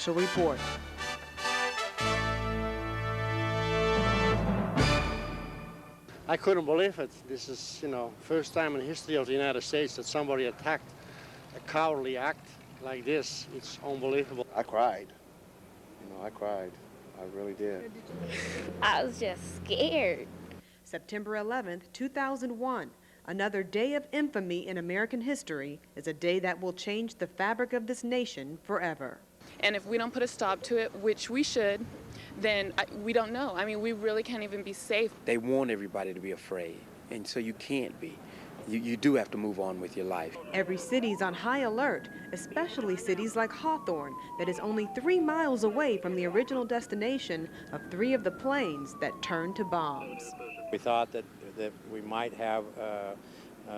special report. I couldn't believe it. This is, first time in the history of the United States that somebody attacked a cowardly act like this. It's unbelievable. I cried. I cried. I really did. I was just scared. September 11th, 2001, another day of infamy in American history, is a day that will change the fabric of this nation forever. And if we don't put a stop to it, which we should, then we don't know. I mean, we really can't even be safe. They want everybody to be afraid, and so you can't be. You do have to move on with your life. Every city's on high alert, especially cities like Hawthorne, that is only 3 miles away from the original destination of 3 of the planes that turned to bombs. We thought that we might have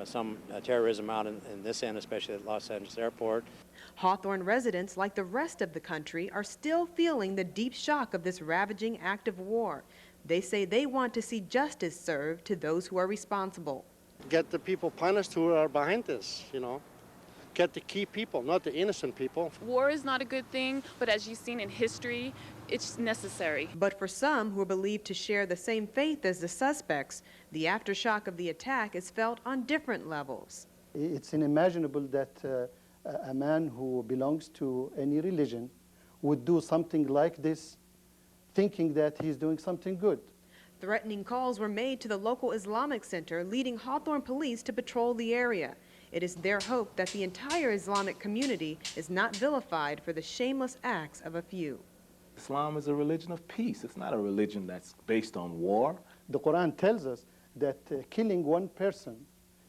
some terrorism out in this end, especially at Los Angeles Airport. Hawthorne residents, like the rest of the country, are still feeling the deep shock of this ravaging act of war. They say they want to see justice served to those who are responsible. Get the people punished who are behind this, Get the key people, not the innocent people. War is not a good thing, but as you've seen in history, it's necessary. But for some who are believed to share the same faith as the suspects, the aftershock of the attack is felt on different levels. It's unimaginable that a man who belongs to any religion would do something like this, thinking that he's doing something good. Threatening calls were made to the local Islamic center, leading Hawthorne police to patrol the area. It is their hope that the entire Islamic community is not vilified for the shameless acts of a few. Islam is a religion of peace. It's not a religion that's based on war. The Quran tells us that killing one person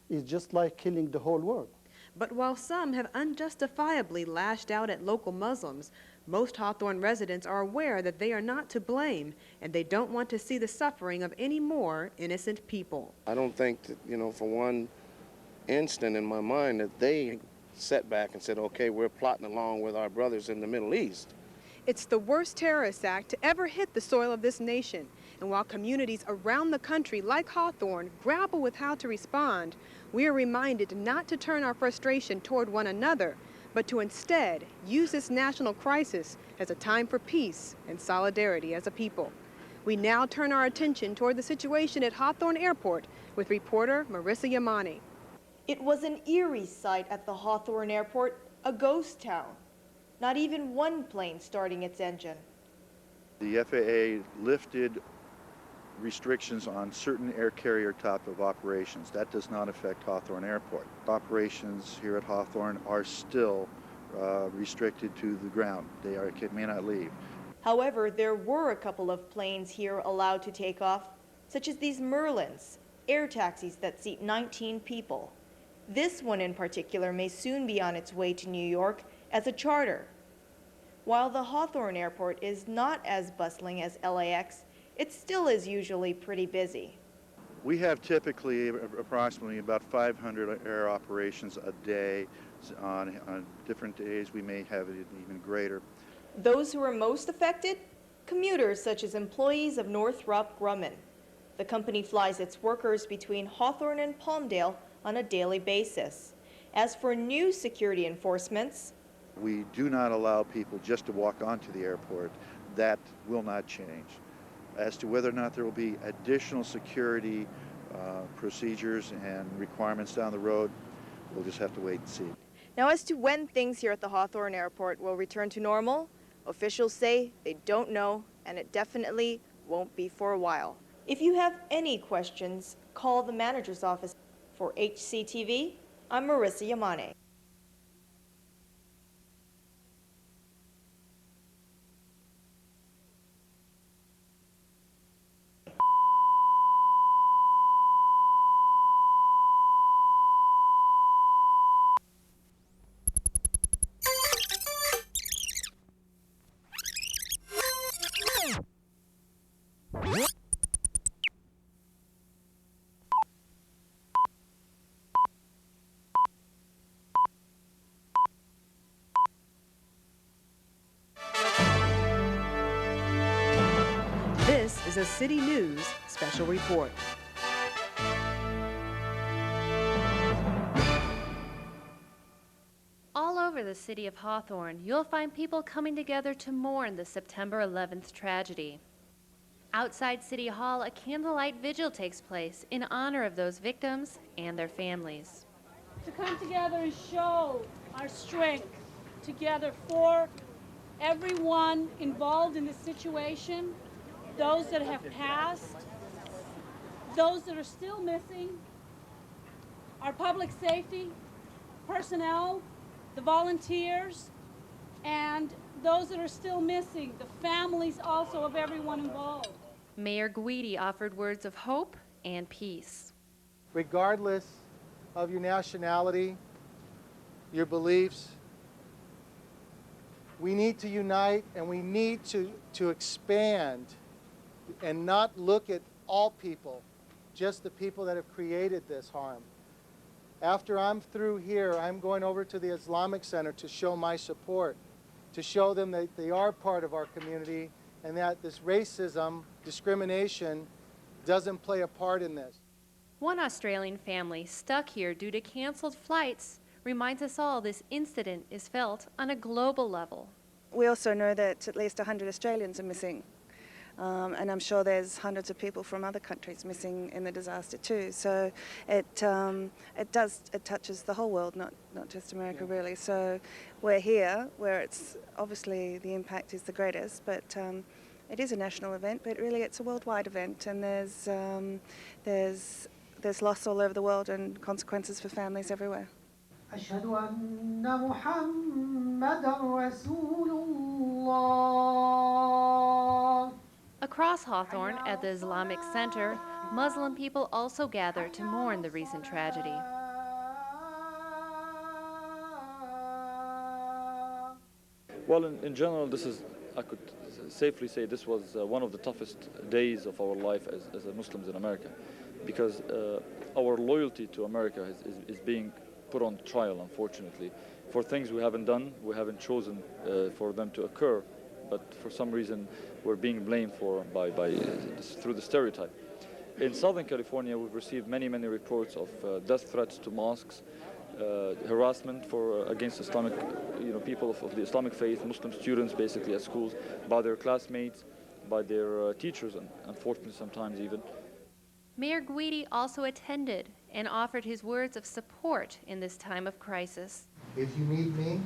is just like killing the whole world. But while some have unjustifiably lashed out at local Muslims, most Hawthorne residents are aware that they are not to blame, and they don't want to see the suffering of any more innocent people. I don't think that, for one instant in my mind that they sat back and said, okay, we're plotting along with our brothers in the Middle East. It's the worst terrorist act to ever hit the soil of this nation. And while communities around the country, like Hawthorne, grapple with how to respond, we are reminded not to turn our frustration toward one another, but to instead use this national crisis as a time for peace and solidarity as a people. We now turn our attention toward the situation at Hawthorne Airport with reporter Marissa Yamani. It was an eerie sight at the Hawthorne Airport, a ghost town. Not even one plane starting its engine. The FAA lifted restrictions on certain air carrier type of operations. That does not affect Hawthorne Airport. Operations here at Hawthorne are still restricted to the ground. They may not leave. However, there were a couple of planes here allowed to take off, such as these Merlins, air taxis that seat 19 people. This one in particular may soon be on its way to New York as a charter. While the Hawthorne Airport is not as bustling as LAX, it still is usually pretty busy. We have typically approximately about 500 air operations a day. On different days, we may have it even greater. Those who are most affected? Commuters such as employees of Northrop Grumman. The company flies its workers between Hawthorne and Palmdale on a daily basis. As for new security enforcements, we do not allow people just to walk onto the airport. That will not change. As to whether or not there will be additional security procedures and requirements down the road, we'll just have to wait and see. Now, as to when things here at the Hawthorne Airport will return to normal, officials say they don't know, and it definitely won't be for a while. If you have any questions, call the manager's office. For HCTV, I'm Marissa Yamane. This is a City News special report. All over the the city of Hawthorne, you'll find people coming together to mourn the September 11th tragedy. Outside City Hall, a candlelight vigil takes place in honor of those victims and their families. To come together and show our strength together for everyone involved in the situation, those that have passed, those that are still missing, our public safety personnel, the volunteers, and those that are still missing, the families also of everyone involved. Mayor Guidi offered words of hope and peace. Regardless of your nationality, your beliefs, we need to unite, and we need to expand and not look at all people, just the people that have created this harm. After I'm through here, I'm going over to the Islamic Center to show my support, to show them that they are part of our community and that this racism, discrimination, doesn't play a part in this. One Australian family stuck here due to canceled flights reminds us all this incident is felt on a global level. We also know that at least 100 Australians are missing. And I'm sure there's hundreds of people from other countries missing in the disaster too. So it touches the whole world, not just America really. So we're here where it's obviously the impact is the greatest, but it is a national event, but really it's a worldwide event, and there's loss all over the world and consequences for families everywhere. أشهد أن محمدًا رسول الله. Across Hawthorne, at the Islamic Center, Muslim people also gather to mourn the recent tragedy. Well, in general, I could safely say this was one of the toughest days of our life as Muslims in America, because our loyalty to America is being put on trial, unfortunately, for things we haven't done, we haven't chosen for them to occur, but for some reason we're being blamed for through the stereotype. In Southern California, we've received many reports of death threats to mosques, harassment against Islamic, people of the Islamic faith, Muslim students basically at schools, by their classmates, by their teachers, and unfortunately sometimes even. Mayor Guidi also attended and offered his words of support in this time of crisis. If you need me,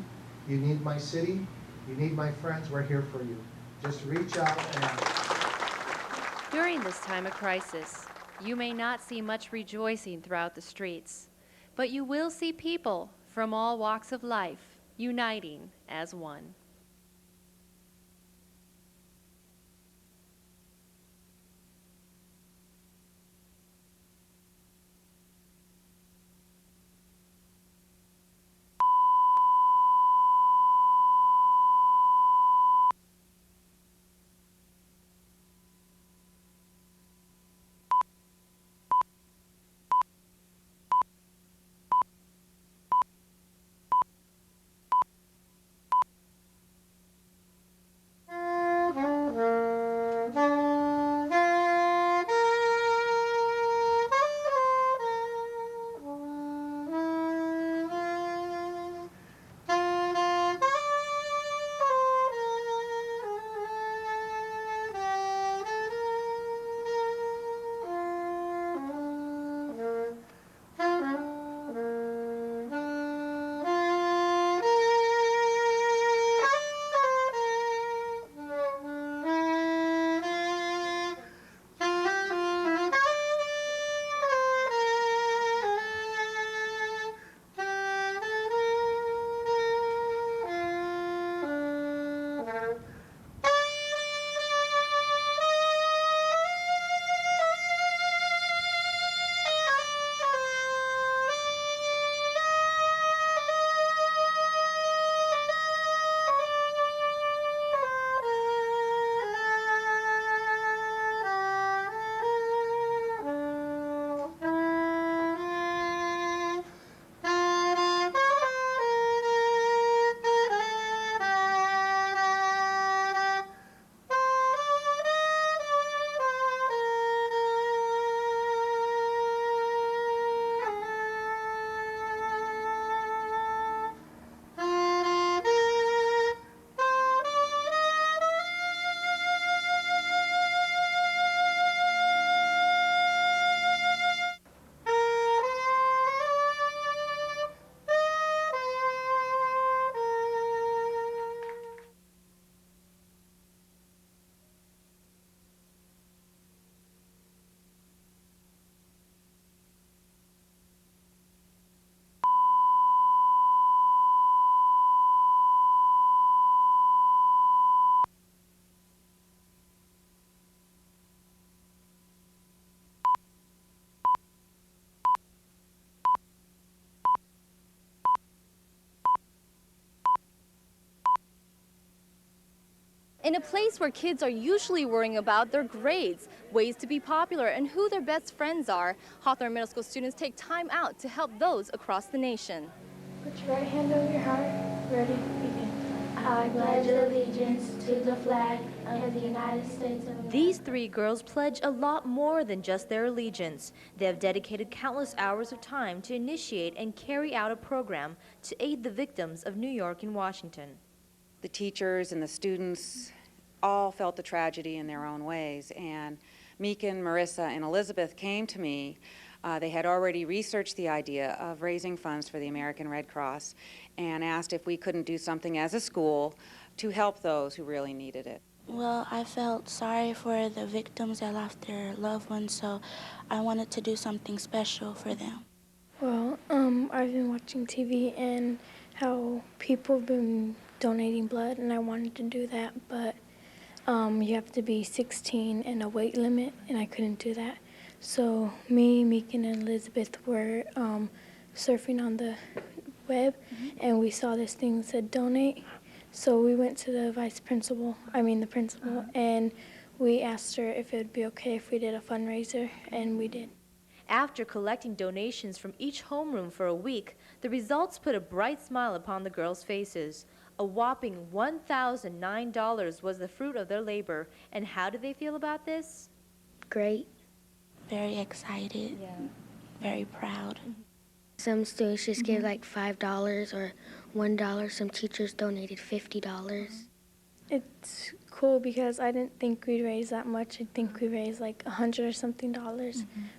you need my city, you need my friends, we're here for you. Just reach out and ask. During this time of crisis, you may not see much rejoicing throughout the streets, but you will see people from all walks of life uniting as one. In a place where kids are usually worrying about their grades, ways to be popular, and who their best friends are, Hawthorne Middle School students take time out to help those across the nation. Put your right hand over your heart. Ready? Begin. I pledge allegiance to the flag of the United States of America. These three girls pledge a lot more than just their allegiance. They have dedicated countless hours of time to initiate and carry out a program to aid the victims of New York and Washington. The teachers and the students all felt the tragedy in their own ways, and Meekin, Marissa, and Elizabeth came to me. They had already researched the idea of raising funds for the American Red Cross and asked if we couldn't do something as a school to help those who really needed it. Well, I felt sorry for the victims that lost their loved ones, so I wanted to do something special for them. Well, I've been watching TV and how people have been donating blood, and I wanted to do that, but you have to be 16 and a weight limit, and I couldn't do that. So me, Meekin, and Elizabeth were surfing on the web, and we saw this thing that said donate. So we went to the principal, and we asked her if it would be okay if we did a fundraiser, and we did. After collecting donations from each homeroom for a week, the results put a bright smile upon the girls' faces. A whopping $1,009 was the fruit of their labor. And how do they feel about this? Great. Very excited. Yeah. Very proud. Some students just gave like $5 or $1. Some teachers donated $50. It's cool because I didn't think we'd raise that much. I think we raised like $100 or something,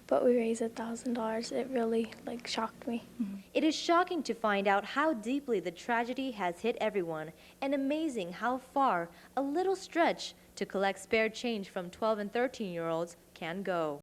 but we raised $1,000. It really shocked me. It is shocking to find out how deeply the tragedy has hit everyone, and amazing how far a little stretch to collect spare change from 12 and 13-year-olds can go.